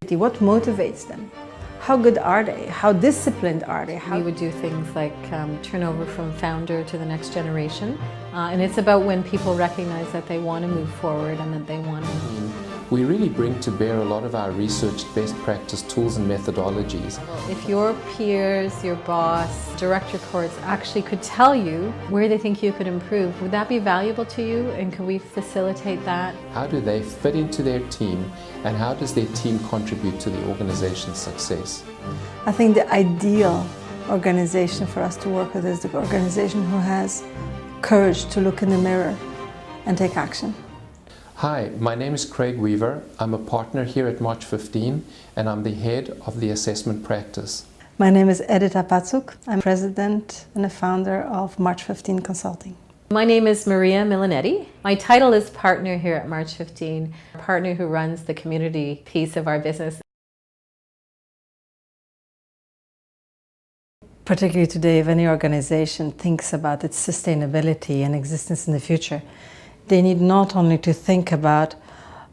What motivates them? How good are they? How disciplined are they? We would do things like turnover from founder to the next generation. And it's about when people recognize that they want to move forward and that they want to. We really bring to bear a lot of our researched best practice tools and methodologies. If your peers, your boss, direct reports actually could tell you where they think you could improve, would that be valuable to you, and can we facilitate that? How do they fit into their team, and how does their team contribute to the organization's success? I think the ideal organization for us to work with is the organization who has courage to look in the mirror and take action. Hi, my name is Craig Weaver. I'm a partner here at March15 and I'm the head of the assessment practice. My name is Edita Pacuk. I'm president and a founder of March15 Consulting. My name is Maria Milanetti. My title is partner here at March15, a partner who runs the community piece of our business. Particularly today, if any organization thinks about its sustainability and existence in the future, they need not only to think about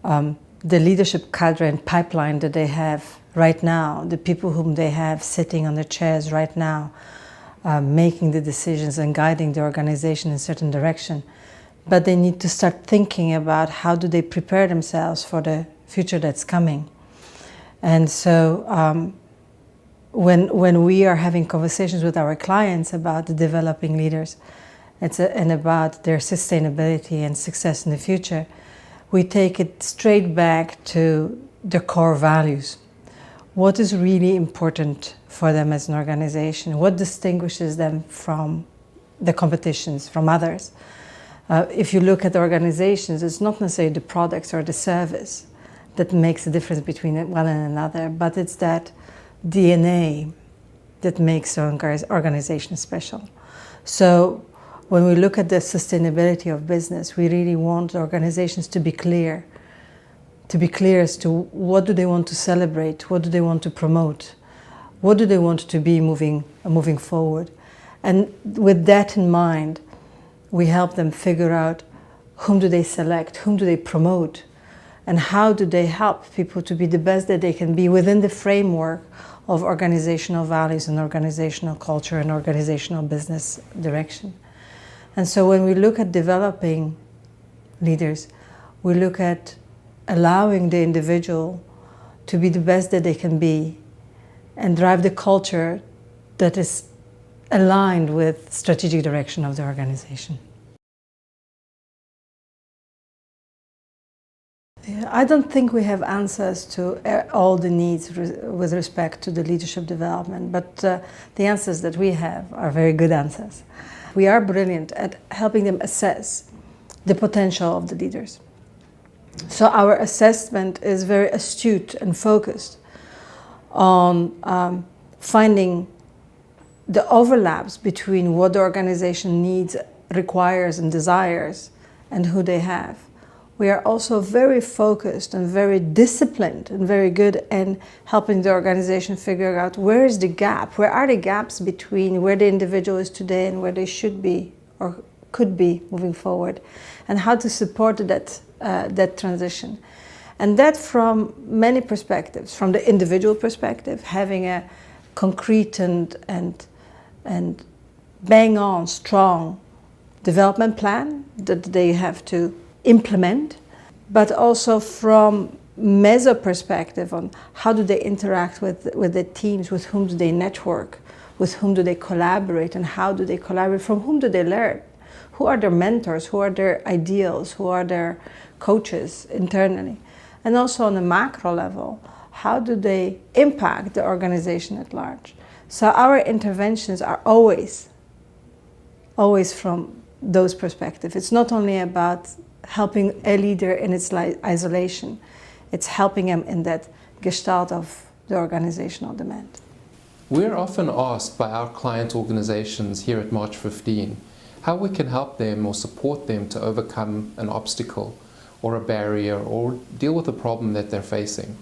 the leadership cadre and pipeline that they have right now, the people whom they have sitting on the chairs right now, making the decisions and guiding the organization in a certain direction, but they need to start thinking about how do they prepare themselves for the future that's coming. And so when we are having conversations with our clients about the developing leaders, and about their sustainability and success in the future, we take it straight back to the core values. What is really important for them as an organization? What distinguishes them from the competitions, from others? If you look at organizations, it's not necessarily the products or the service that makes the difference between one and another, but it's that DNA that makes the organization special. So when we look at the sustainability of business, we really want organizations to be clear as to what do they want to celebrate, what do they want to promote, what do they want to be moving forward. And with that in mind, we help them figure out whom do they select, whom do they promote, and how do they help people to be the best that they can be within the framework of organizational values and organizational culture and organizational business direction. And so when we look at developing leaders, we look at allowing the individual to be the best that they can be and drive the culture that is aligned with strategic direction of the organization. I don't think we have answers to all the needs with respect to the leadership development, but the answers that we have are very good answers. We are brilliant at helping them assess the potential of the leaders. So our assessment is very astute and focused on finding the overlaps between what the organization needs, requires, and desires, and who they have. We are also very focused and very disciplined and very good in helping the organization figure out where is the gap, where are the gaps between where the individual is today and where they should be or could be moving forward, and how to support that transition. And that from many perspectives, from the individual perspective, having a concrete and bang-on strong development plan that they have to implement, but also from meso perspective on how do they interact with the teams, with whom do they network, with whom do they collaborate, and how do they collaborate, from whom do they learn, who are their mentors, who are their ideals, who are their coaches internally, and also on a macro level, how do they impact the organization at large. So our interventions are always from those perspectives. It's not only about helping a leader in its isolation, it's helping them in that gestalt of the organizational demand. We're often asked by our client organizations here at March15 how we can help them or support them to overcome an obstacle or a barrier or deal with a problem that they're facing.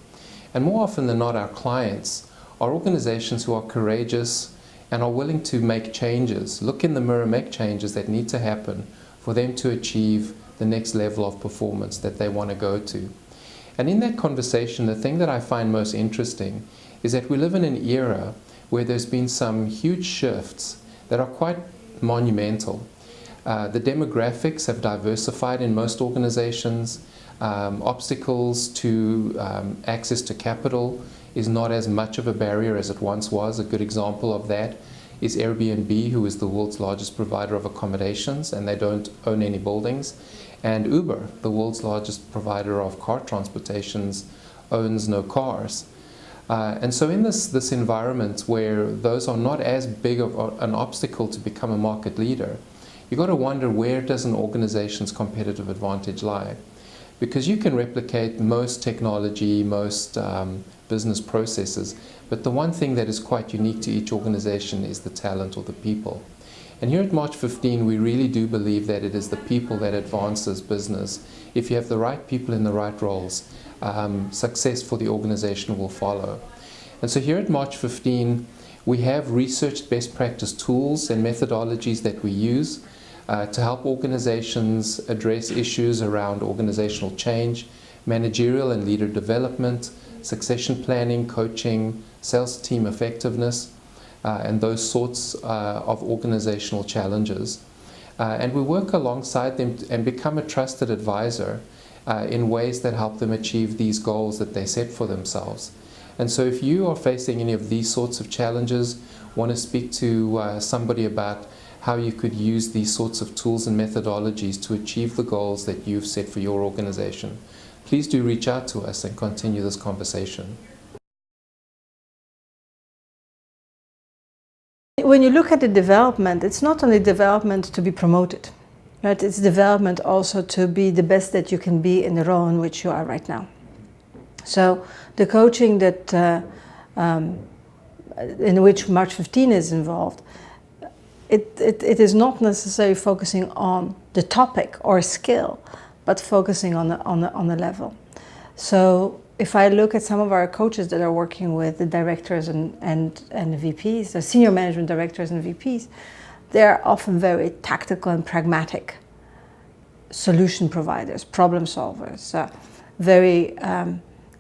And more often than not, our clients are organizations who are courageous and are willing to make changes, look in the mirror, make changes that need to happen for them to achieve the next level of performance that they want to go to. And in that conversation, the thing that I find most interesting is that we live in an era where there's been some huge shifts that are quite monumental. The demographics have diversified in most organizations. Obstacles to access to capital is not as much of a barrier as it once was. A good example of that is Airbnb, who is the world's largest provider of accommodations, and they don't own any buildings. And Uber, the world's largest provider of car transportations, owns no cars. And so in this environment where those are not as big of an obstacle to become a market leader, you've got to wonder, where does an organization's competitive advantage lie? Because you can replicate most technology, most business processes, but the one thing that is quite unique to each organization is the talent or the people. And here at March 15, we really do believe that it is the people that advances business. If you have the right people in the right roles, success for the organization will follow. And so here at March 15, we have researched best practice tools and methodologies that we use to help organizations address issues around organizational change, managerial and leader development, succession planning, coaching, sales team effectiveness, and those sorts of organizational challenges. And we work alongside them and become a trusted advisor in ways that help them achieve these goals that they set for themselves. And so if you are facing any of these sorts of challenges, want to speak to somebody about how you could use these sorts of tools and methodologies to achieve the goals that you've set for your organization, please do reach out to us and continue this conversation. When you look at the development, it's not only development to be promoted, right? It's development also to be the best that you can be in the role in which you are right now. So the coaching that in which March 15 is involved, it is not necessarily focusing on the topic or skill, but focusing on the level. So if I look at some of our coaches that are working with the directors and the VPs, the senior management directors and VPs, they're often very tactical and pragmatic solution providers, problem solvers, very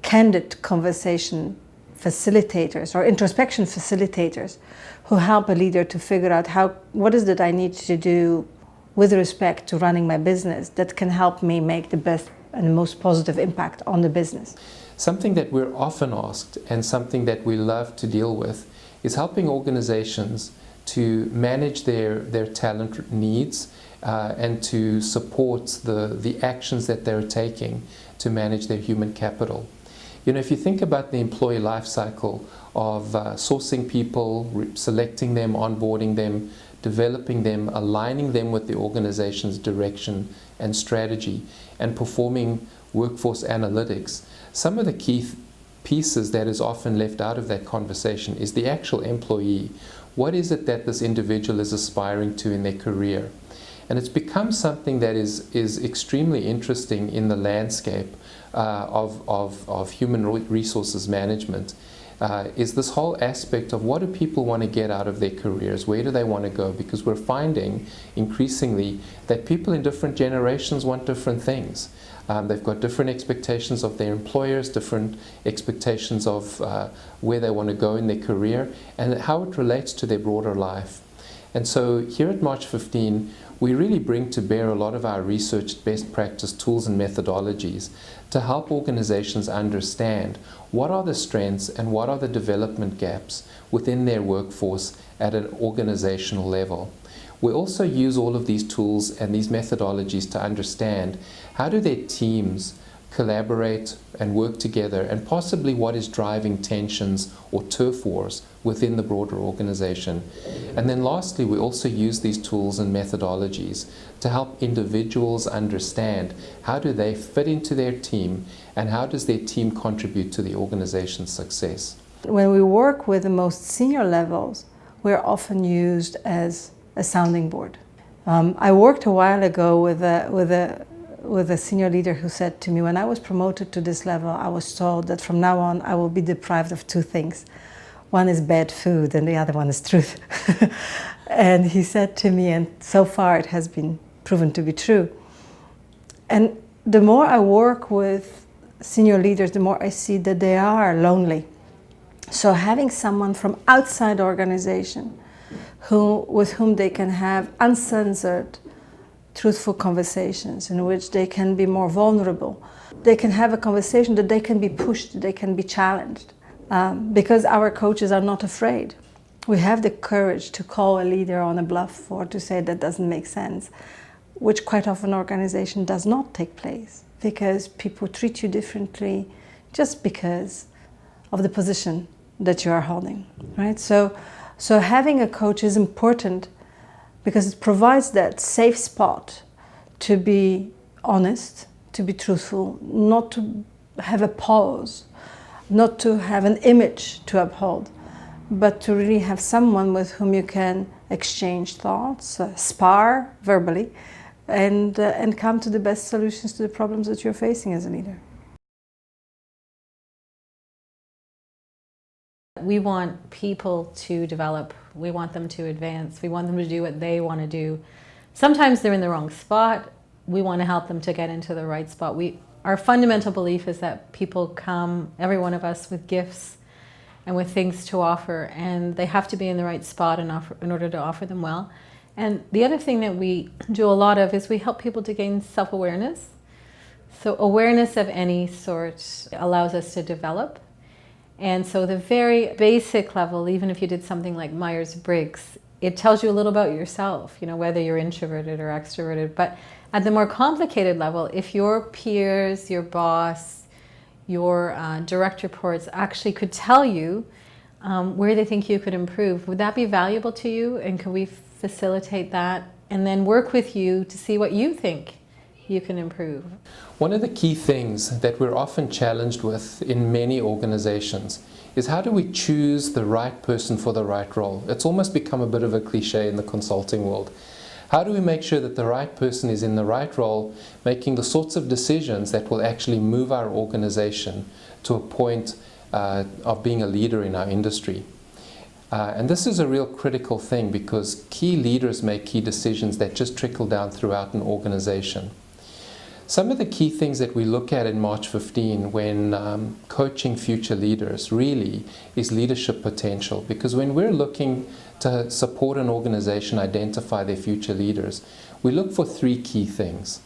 candid conversation facilitators or introspection facilitators who help a leader to figure out what is it I need to do with respect to running my business that can help me make the best and the most positive impact on the business. Something that we're often asked and something that we love to deal with is helping organizations to manage their talent needs and to support the actions that they're taking to manage their human capital. You know, if you think about the employee life cycle of sourcing people, selecting them, onboarding them, developing them, aligning them with the organization's direction and strategy, and performing workforce analytics, some of the key pieces that is often left out of that conversation is the actual employee. What is it that this individual is aspiring to in their career? And it's become something that is extremely interesting in the landscape of human resources management, is this whole aspect of what do people want to get out of their careers, where do they want to go, because we're finding increasingly that people in different generations want different things. They've got different expectations of their employers, different expectations of where they want to go in their career, and how it relates to their broader life. And so here at March 15, we really bring to bear a lot of our researched best practice tools and methodologies to help organizations understand what are the strengths and what are the development gaps within their workforce at an organizational level. We also use all of these tools and these methodologies to understand how do their teams collaborate and work together, and possibly what is driving tensions or turf wars within the broader organization. And then lastly, we also use these tools and methodologies to help individuals understand how do they fit into their team and how does their team contribute to the organization's success. When we work with the most senior levels, we're often used as a sounding board. I worked a while ago with a senior leader who said to me, when I was promoted to this level, I was told that from now on I will be deprived of two things. One is bad food and the other one is truth. And he said to me, and so far it has been proven to be true, and the more I work with senior leaders, the more I see that they are lonely. So having someone from outside the organization with whom they can have uncensored, truthful conversations in which they can be more vulnerable. They can have a conversation that they can be pushed, they can be challenged. Because our coaches are not afraid. We have the courage to call a leader on a bluff or to say that doesn't make sense, which quite often organization does not take place because people treat you differently just because of the position that you are holding, right? So having a coach is important because it provides that safe spot to be honest, to be truthful, not to have a pause, not to have an image to uphold, but to really have someone with whom you can exchange thoughts, spar verbally, and come to the best solutions to the problems that you're facing as a leader. We want people to develop, we want them to advance, we want them to do what they want to do. Sometimes they're in the wrong spot, we want to help them to get into the right spot. Our fundamental belief is that people come, every one of us, with gifts and with things to offer, and they have to be in the right spot in order to offer them well. And the other thing that we do a lot of is we help people to gain self-awareness. So awareness of any sort allows us to develop. And so the very basic level, even if you did something like Myers-Briggs, it tells you a little about yourself, whether you're introverted or extroverted. But at the more complicated level, if your peers, your boss, your direct reports actually could tell you where they think you could improve, would that be valuable to you? And could we facilitate that and then work with you to see what you think you can improve? One of the key things that we're often challenged with in many organizations is how do we choose the right person for the right role? It's almost become a bit of a cliche in the consulting world. How do we make sure that the right person is in the right role, making the sorts of decisions that will actually move our organization to a point of being a leader in our industry? And this is a real critical thing because key leaders make key decisions that just trickle down throughout an organization. Some of the key things that we look at in March 15 when coaching future leaders really is leadership potential, because when we're looking to support an organization identify their future leaders, we look for three key things.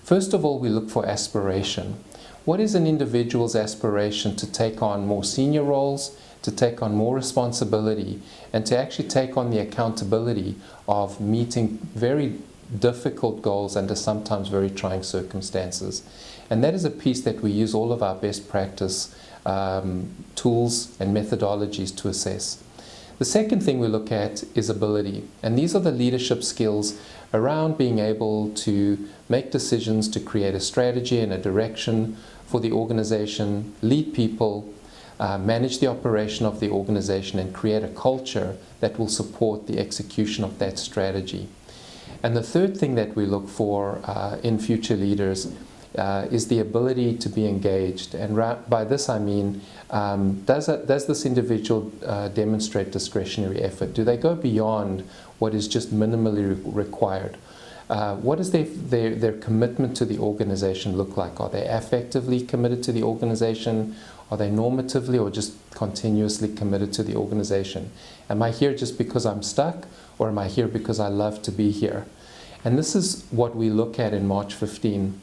First of all, we look for aspiration. What is an individual's aspiration to take on more senior roles, to take on more responsibility, and to actually take on the accountability of meeting very difficult goals under sometimes very trying circumstances? And that is a piece that we use all of our best practice tools and methodologies to assess. The second thing we look at is ability, and these are the leadership skills around being able to make decisions to create a strategy and a direction for the organization, lead people, manage the operation of the organization, and create a culture that will support the execution of that strategy. And the third thing that we look for in future leaders is the ability to be engaged. And by this I mean, does this individual demonstrate discretionary effort? Do they go beyond what is just minimally required? What does their commitment to the organization look like? Are they affectively committed to the organization? Are they normatively or just continuously committed to the organization? Am I here just because I'm stuck, or am I here because I love to be here? And this is what we look at in March 15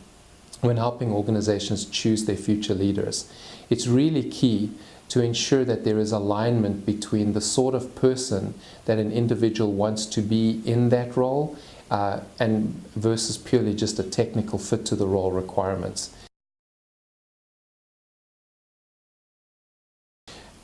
when helping organizations choose their future leaders. It's really key to ensure that there is alignment between the sort of person that an individual wants to be in that role and versus purely just a technical fit to the role requirements.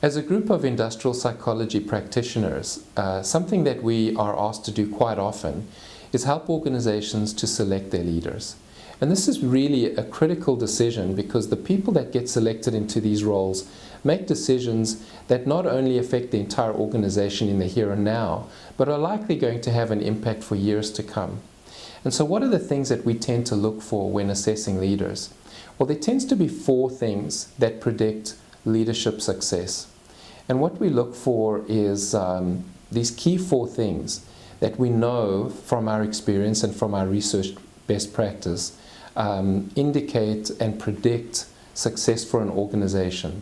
As a group of industrial psychology practitioners, something that we are asked to do quite often is help organizations to select their leaders. And this is really a critical decision because the people that get selected into these roles make decisions that not only affect the entire organization in the here and now, but are likely going to have an impact for years to come. And so what are the things that we tend to look for when assessing leaders? Well, there tends to be four things that predict leadership success. And what we look for is these key four things that we know from our experience and from our research best practice indicate and predict success for an organization.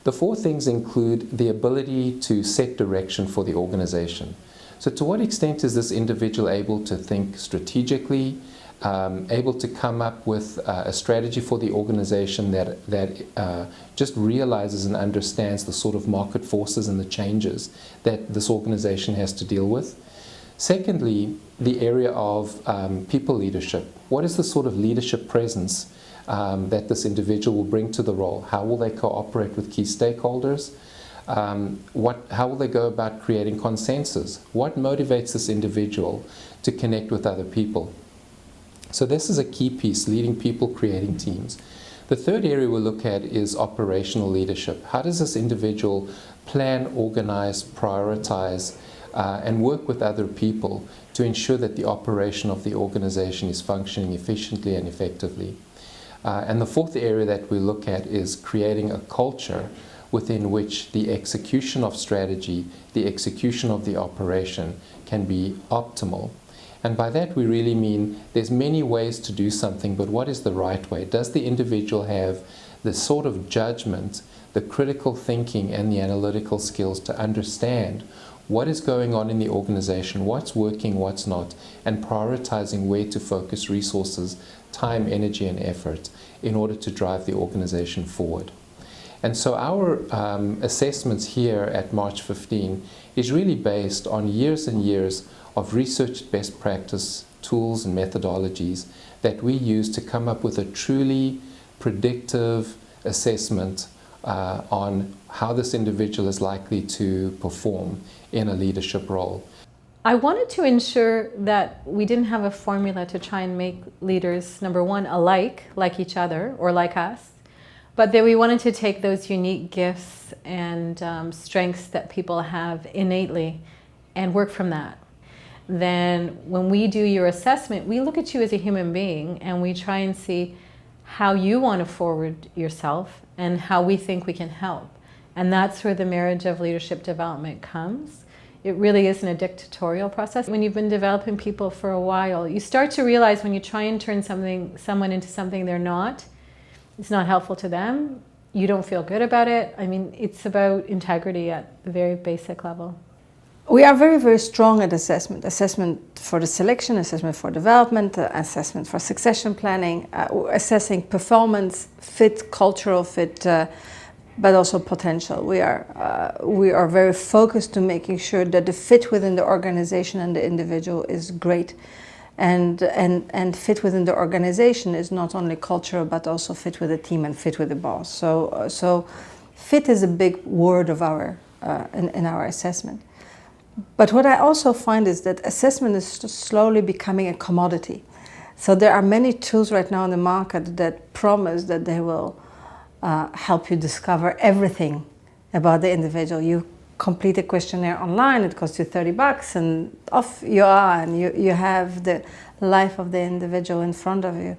The four things include the ability to set direction for the organization. So to what extent is this individual able to think strategically, able to come up with a strategy for the organization that just realizes and understands the sort of market forces and the changes that this organization has to deal with. Secondly, the area of people leadership. What is the sort of leadership presence that this individual will bring to the role? How will they cooperate with key stakeholders? How will they go about creating consensus? What motivates this individual to connect with other people? So this is a key piece, leading people, creating teams. The third area we'll look at is operational leadership. How does this individual plan, organize, prioritize, and work with other people to ensure that the operation of the organization is functioning efficiently and effectively? And the fourth area that we look at is creating a culture within which the execution of strategy, the execution of the operation can be optimal. And by that we really mean there's many ways to do something, but what is the right way? Does the individual have the sort of judgment, the critical thinking and the analytical skills to understand what is going on in the organization, what's working, what's not, and prioritizing where to focus resources, time, energy, and effort in order to drive the organization forward? And so our assessments here at March 15 is really based on years and years of research best practice tools and methodologies that we use to come up with a truly predictive assessment on how this individual is likely to perform in a leadership role. I wanted to ensure that we didn't have a formula to try and make leaders, number one, alike, like each other or like us, but that we wanted to take those unique gifts and strengths that people have innately and work from that. Then when we do your assessment, we look at you as a human being and we try and see how you want to forward yourself and how we think we can help. And that's where the marriage of leadership development comes. It really isn't a dictatorial process. When you've been developing people for a while, you start to realize when you try and turn someone into something they're not, it's not helpful to them. You don't feel good about it. I mean, it's about integrity at the very basic level. We are very, very strong at assessment. Assessment for the selection, assessment for development, assessment for succession planning, assessing performance, fit, cultural fit, but also potential. We are very focused to making sure that the fit within the organization and the individual is great. And fit within the organization is not only cultural, but also fit with the team and fit with the boss. So fit is a big word of in our assessment. But what I also find is that assessment is slowly becoming a commodity. So there are many tools right now in the market that promise that they will help you discover everything about the individual. You complete a questionnaire online, it costs you $30 and off you are, and you have the life of the individual in front of you.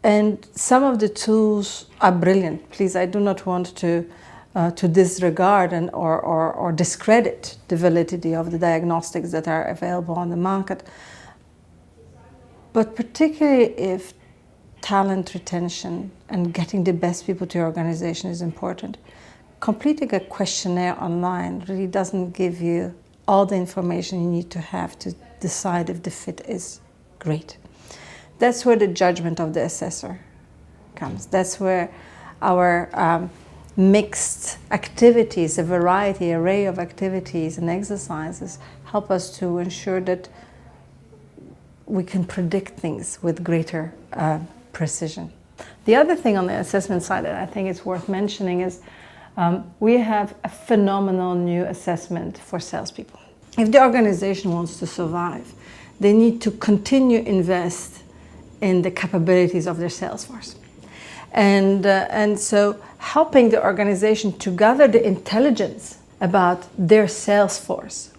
And some of the tools are brilliant. Please, I do not want to disregard or discredit the validity of the diagnostics that are available on the market. But particularly if talent retention and getting the best people to your organization is important, completing a questionnaire online really doesn't give you all the information you need to have to decide if the fit is great. That's where the judgment of the assessor comes. That's where our mixed activities, a variety, array of activities and exercises help us to ensure that we can predict things with greater precision. The other thing on the assessment side that I think is worth mentioning is we have a phenomenal new assessment for salespeople. If the organization wants to survive, they need to continue invest in the capabilities of their sales force. And so helping the organization to gather the intelligence about their sales force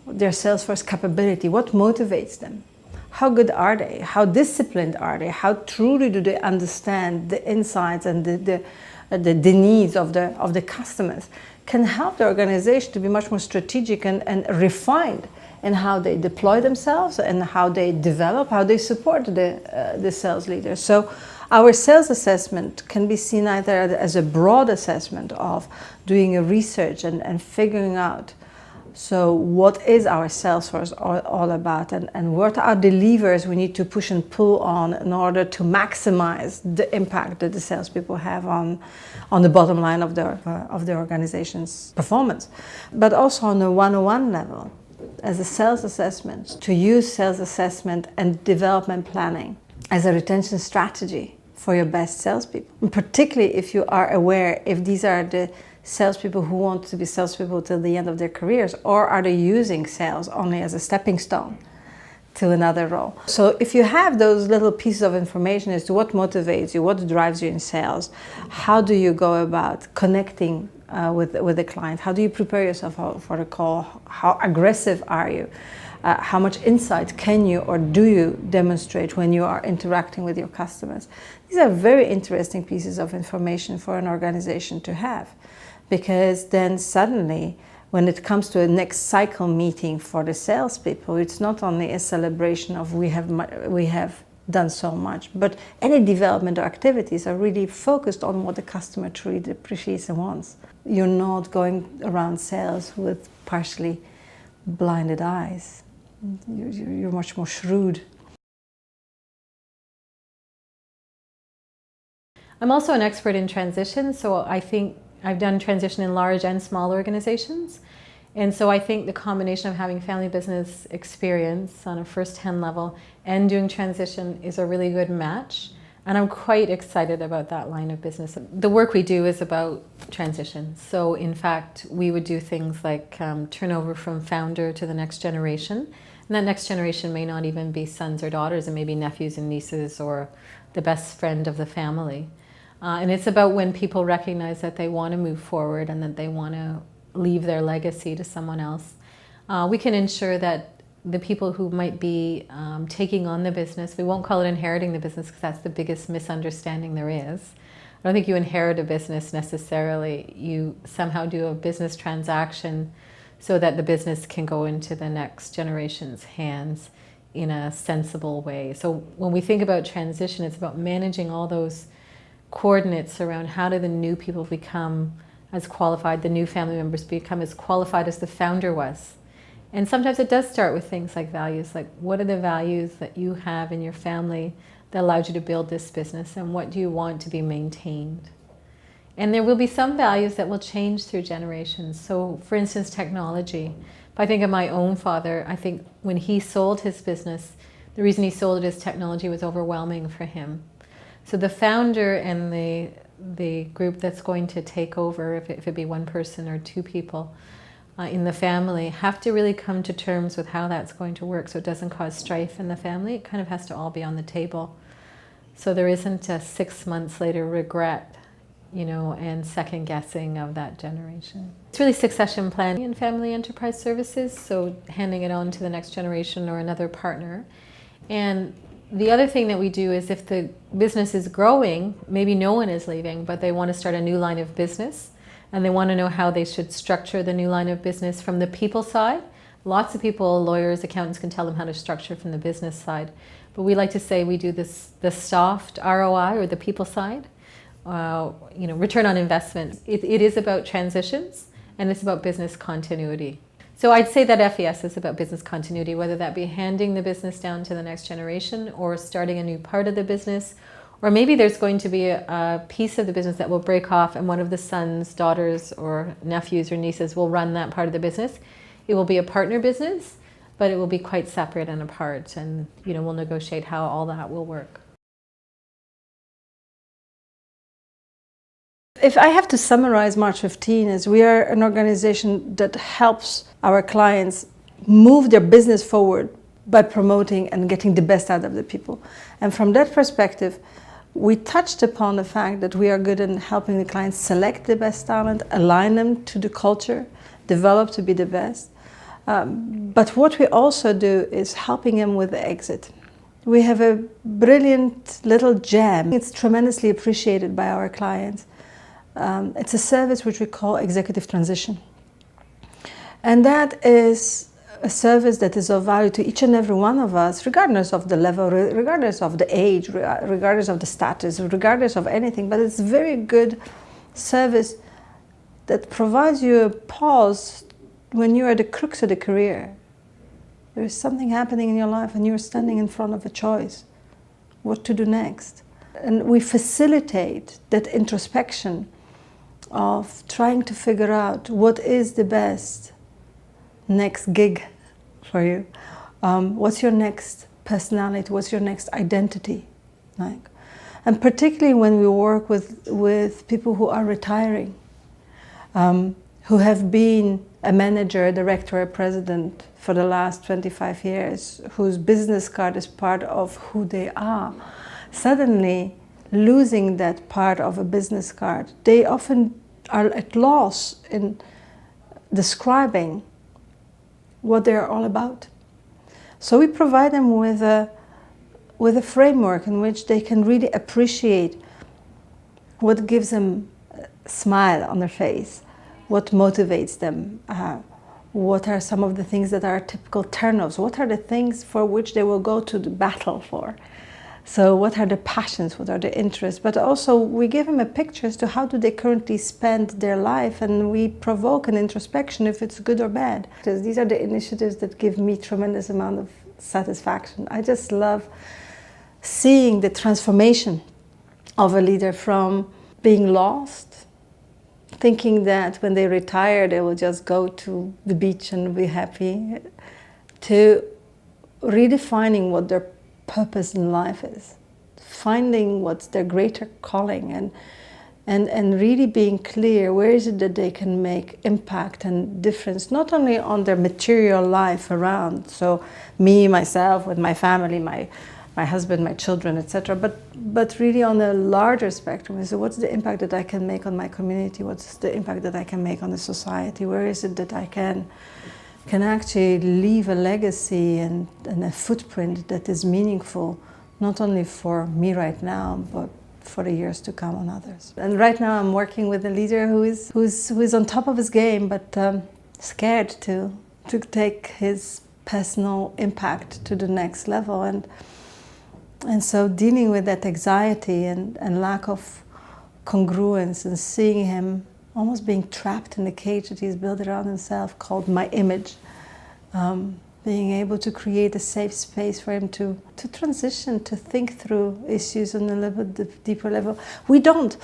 capability, what motivates them, how good are they, how disciplined are they, how truly do they understand the insights and the needs of the customers, can help the organization to be much more strategic and refined in how they deploy themselves and how they develop, how they support the sales leaders. So Our sales assessment can be seen either as a broad assessment of doing a research and figuring out, so what is our sales force all about, and what are the levers we need to push and pull on in order to maximize the impact that the salespeople have on the bottom line of the organization's performance. But also on a one-on-one level, as a sales assessment, to use sales assessment and development planning as a retention strategy for your best salespeople. And particularly if you are aware if these are the salespeople who want to be salespeople till the end of their careers, or are they using sales only as a stepping stone to another role. So if you have those little pieces of information as to what motivates you, what drives you in sales, how do you go about connecting with the client, how do you prepare yourself for the call, how aggressive are you, how much insight can you or do you demonstrate when you are interacting with your customers. These are very interesting pieces of information for an organization to have, because then suddenly when it comes to a next cycle meeting for the salespeople, it's not only a celebration of we have done so much, but any development or activities are really focused on what the customer truly appreciates and wants. You're not going around sales with partially blinded eyes. You're much more shrewd. I'm also an expert in transition, so I think I've done transition in large and small organizations. And so I think the combination of having family business experience on a first-hand level and doing transition is a really good match. And I'm quite excited about that line of business. The work we do is about transition. So in fact, we would do things like turnover from founder to the next generation. And that next generation may not even be sons or daughters, it may be nephews and nieces or the best friend of the family. And it's about when people recognize that they want to move forward and that they want to leave their legacy to someone else. We can ensure that the people who might be taking on the business, we won't call it inheriting the business because that's the biggest misunderstanding there is. I don't think you inherit a business necessarily. You somehow do a business transaction so that the business can go into the next generation's hands in a sensible way. So when we think about transition, it's about managing all those coordinates around how do the new people become as qualified, the new family members become as qualified as the founder was. And sometimes it does start with things like values, like what are the values that you have in your family that allowed you to build this business, and what do you want to be maintained? And there will be some values that will change through generations. So for instance, technology. If I think of my own father, I think when he sold his business, the reason he sold it is technology was overwhelming for him. So the founder and the group that's going to take over, if it be one person or two people in the family, have to really come to terms with how that's going to work so it doesn't cause strife in the family. It kind of has to all be on the table. So there isn't a 6 months later regret, and second guessing of that generation. It's really succession planning in family enterprise services, so handing it on to the next generation or another partner. And the other thing that we do is if the business is growing, maybe no one is leaving, but they want to start a new line of business and they want to know how they should structure the new line of business from the people side. Lots of people, lawyers, accountants can tell them how to structure from the business side. But we like to say we do the soft ROI or the people side, return on investment. It is about transitions and it's about business continuity. So I'd say that FES is about business continuity, whether that be handing the business down to the next generation or starting a new part of the business, or maybe there's going to be a piece of the business that will break off and one of the sons, daughters, or nephews or nieces will run that part of the business. It will be a partner business, but it will be quite separate and apart, and we'll negotiate how all that will work. If I have to summarize March 15, is we are an organization that helps our clients move their business forward by promoting and getting the best out of the people. And from that perspective, we touched upon the fact that we are good in helping the clients select the best talent, align them to the culture, develop to be the best. But what we also do is helping them with the exit. We have a brilliant little gem. It's tremendously appreciated by our clients. It's a service which we call executive transition. And that is a service that is of value to each and every one of us, regardless of the level, regardless of the age, regardless of the status, regardless of anything. But it's a very good service that provides you a pause when you're at the crux of the career. There is something happening in your life and you're standing in front of a choice, what to do next. And we facilitate that introspection of trying to figure out what is the best next gig for you. What's your next personality? What's your next identity? Like, and particularly when we work with people who are retiring, who have been a manager, a director, a president for the last 25 years, whose business card is part of who they are, suddenly losing that part of a business card, they often are at loss in describing what they're all about. So we provide them with a framework in which they can really appreciate what gives them a smile on their face, what motivates them, what are some of the things that are typical turn-offs, what are the things for which they will go to the battle for. So what are the passions, what are the interests, but also we give them a picture as to how do they currently spend their life, and we provoke an introspection if it's good or bad. Because these are the initiatives that give me tremendous amount of satisfaction. I just love seeing the transformation of a leader from being lost, thinking that when they retire they will just go to the beach and be happy, to redefining what their purpose in life is, finding what's their greater calling, and really being clear where is it that they can make impact and difference, not only on their material life around, so me, myself, with my family, my husband, my children, etc., but really on a larger spectrum. So what's the impact that I can make on my community? What's the impact that I can make on the society? Where is it that I can actually leave a legacy and a footprint that is meaningful, not only for me right now, but for the years to come on others. And right now I'm working with a leader who is on top of his game, but scared to take his personal impact to the next level. And so dealing with that anxiety and lack of congruence, and seeing him almost being trapped in the cage that he's built around himself called my image, being able to create a safe space for him to transition, to think through issues on a little bit deeper level. We don't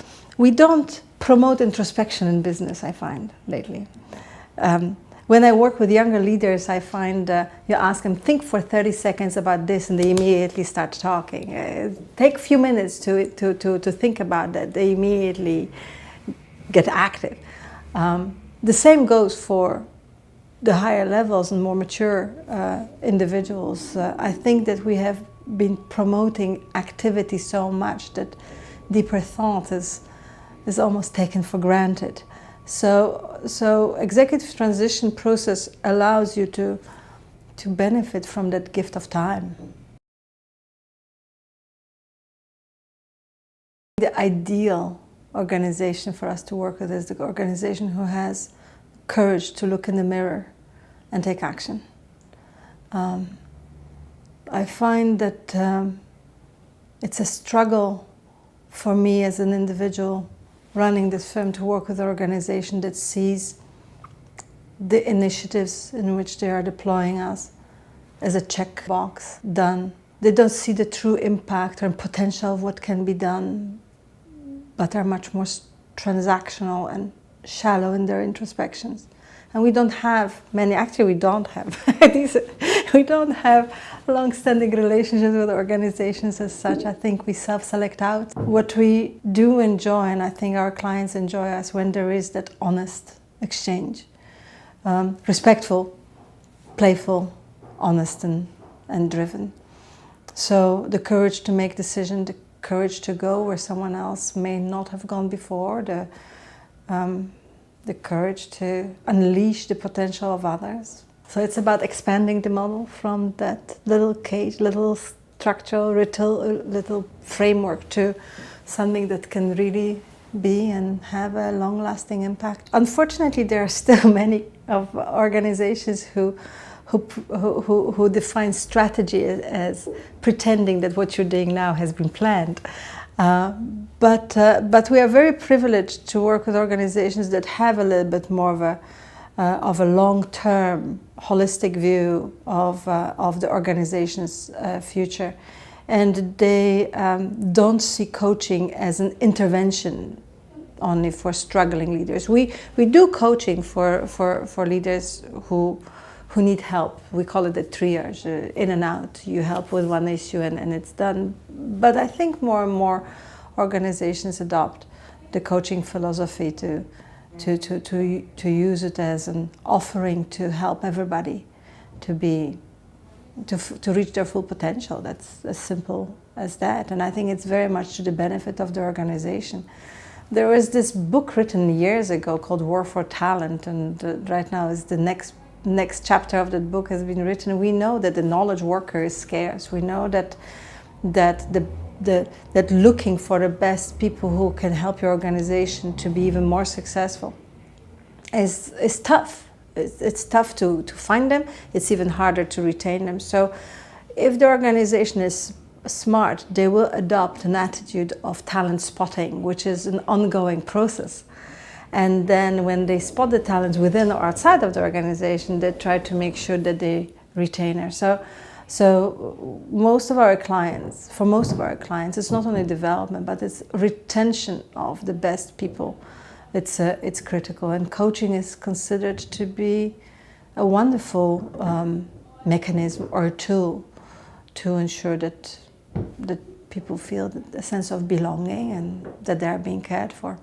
promote introspection in business, I find, lately. When I work with younger leaders, I find you ask them, think for 30 seconds about this, and they immediately start talking. Take a few minutes to think about that. They immediately get active. The same goes for the higher levels and more mature individuals. I think that we have been promoting activity so much that deeper thought is almost taken for granted. So executive transition process allows you to benefit from that gift of time. The ideal organization for us to work with is the organization who has courage to look in the mirror and take action. I find that it's a struggle for me as an individual running this firm to work with an organization that sees the initiatives in which they are deploying us as a checkbox done. They don't see the true impact and potential of what can be done, but are much more transactional and shallow in their introspections. And we don't have many, actually we don't have long-standing relationships with organizations as such. I think we self-select out. What we do enjoy, and I think our clients enjoy us, when there is that honest exchange. Respectful, playful, honest and driven. So the courage to make decisions, the courage to go where someone else may not have gone before, the courage to unleash the potential of others. So it's about expanding the model from that little cage, little structural, little framework to something that can really be and have a long-lasting impact. Unfortunately, there are still many of organizations who who define strategy as pretending that what you're doing now has been planned. But we are very privileged to work with organizations that have a little bit more of a long-term, holistic view of the organization's future. And they don't see coaching as an intervention only for struggling leaders. We do coaching for leaders who need help. We call it a triage, in and out. You help with one issue and it's done. But I think more and more organizations adopt the coaching philosophy to use it as an offering to help everybody to reach their full potential. That's as simple as that. And I think it's very much to the benefit of the organization. There was this book written years ago called War for Talent, and right now is the next chapter of that book has been written. We know that the knowledge worker is scarce. We know that looking for the best people who can help your organization to be even more successful is tough. It's tough to find them. It's even harder to retain them. So if the organization is smart, they will adopt an attitude of talent spotting, which is an ongoing process. And then when they spot the talents within or outside of the organization, they try to make sure that they retain her. So for most of our clients, it's not only development, but it's retention of the best people. It's critical, and coaching is considered to be a wonderful mechanism or a tool to ensure that people feel a sense of belonging and that they are being cared for.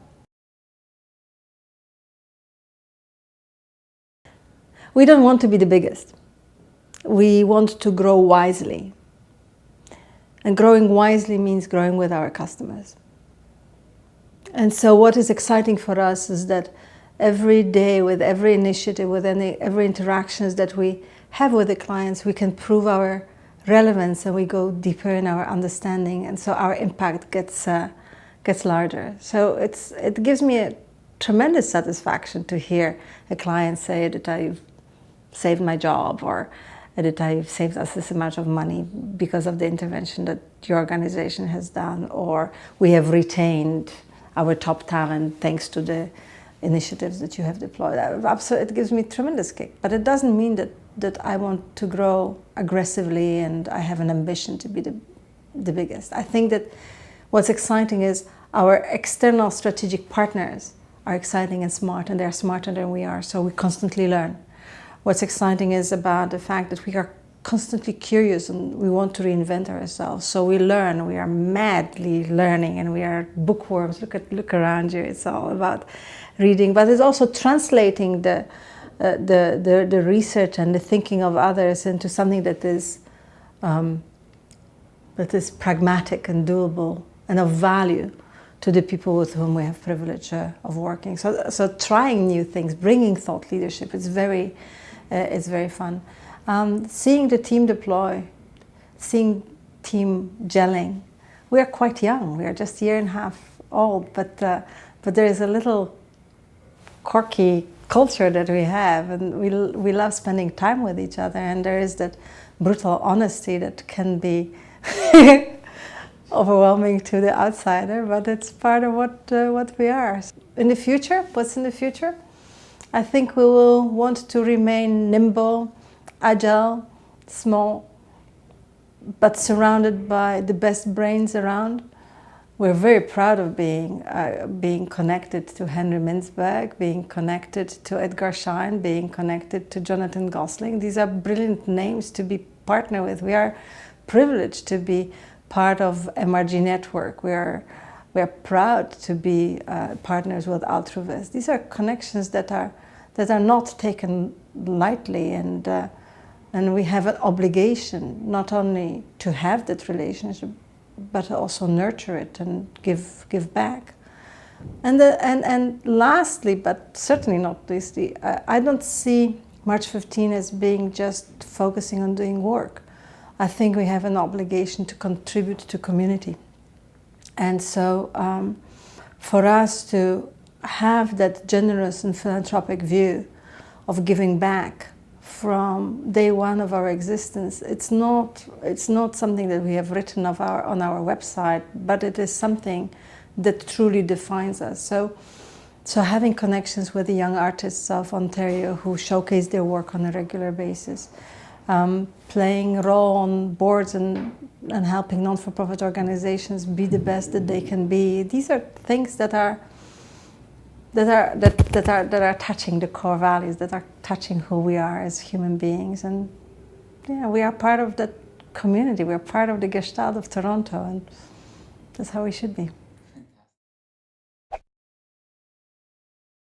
We don't want to be the biggest. We want to grow wisely. And growing wisely means growing with our customers. And so what is exciting for us is that every day, with every initiative, with every interactions that we have with the clients, we can prove our relevance and we go deeper in our understanding, and so our impact gets larger. So it gives me a tremendous satisfaction to hear a client say that I've saved my job, or that I've saved us this amount of money because of the intervention that your organization has done, or we have retained our top talent thanks to the initiatives that you have deployed. It gives me tremendous kick, but it doesn't mean that I want to grow aggressively and I have an ambition to be the biggest. I think that what's exciting is our external strategic partners are exciting and smart, and they're smarter than we are, so we constantly learn. What's exciting is about the fact that we are constantly curious and we want to reinvent ourselves. So we learn, we are madly learning, and we are bookworms. Look around you, it's all about reading, but it's also translating the research and the thinking of others into something that is pragmatic and doable and of value to the people with whom we have privilege of working. So trying new things, bringing thought leadership, it's very fun. Seeing the team deploy, seeing team gelling. We are quite young. We are just a year and a half old, but there is a little quirky culture that we have, and we love spending time with each other. And there is that brutal honesty that can be overwhelming to the outsider, but it's part of what we are. In the future, what's in the future? I think we will want to remain nimble, agile, small, but surrounded by the best brains around. We're very proud of being connected to Henry Mintzberg, being connected to Edgar Schein, being connected to Jonathan Gosling. These are brilliant names to be partnered with. We are privileged to be part of MRG Network. We are proud to be partners with Altruvis. These are connections that are not taken lightly, and we have an obligation not only to have that relationship, but also nurture it and give back. And lastly, but certainly not leastly, I don't see March 15 as being just focusing on doing work. I think we have an obligation to contribute to community. And so for us to have that generous and philanthropic view of giving back from day one of our existence. It's not something that we have written on our website, but it is something that truly defines us. So having connections with the young artists of Ontario who showcase their work on a regular basis, playing a role on boards and helping non-for-profit organizations be the best that they can be. These are things that are touching the core values, that are touching who we are as human beings. And yeah, we are part of that community. We are part of the Gestalt of Toronto, and that's how we should be.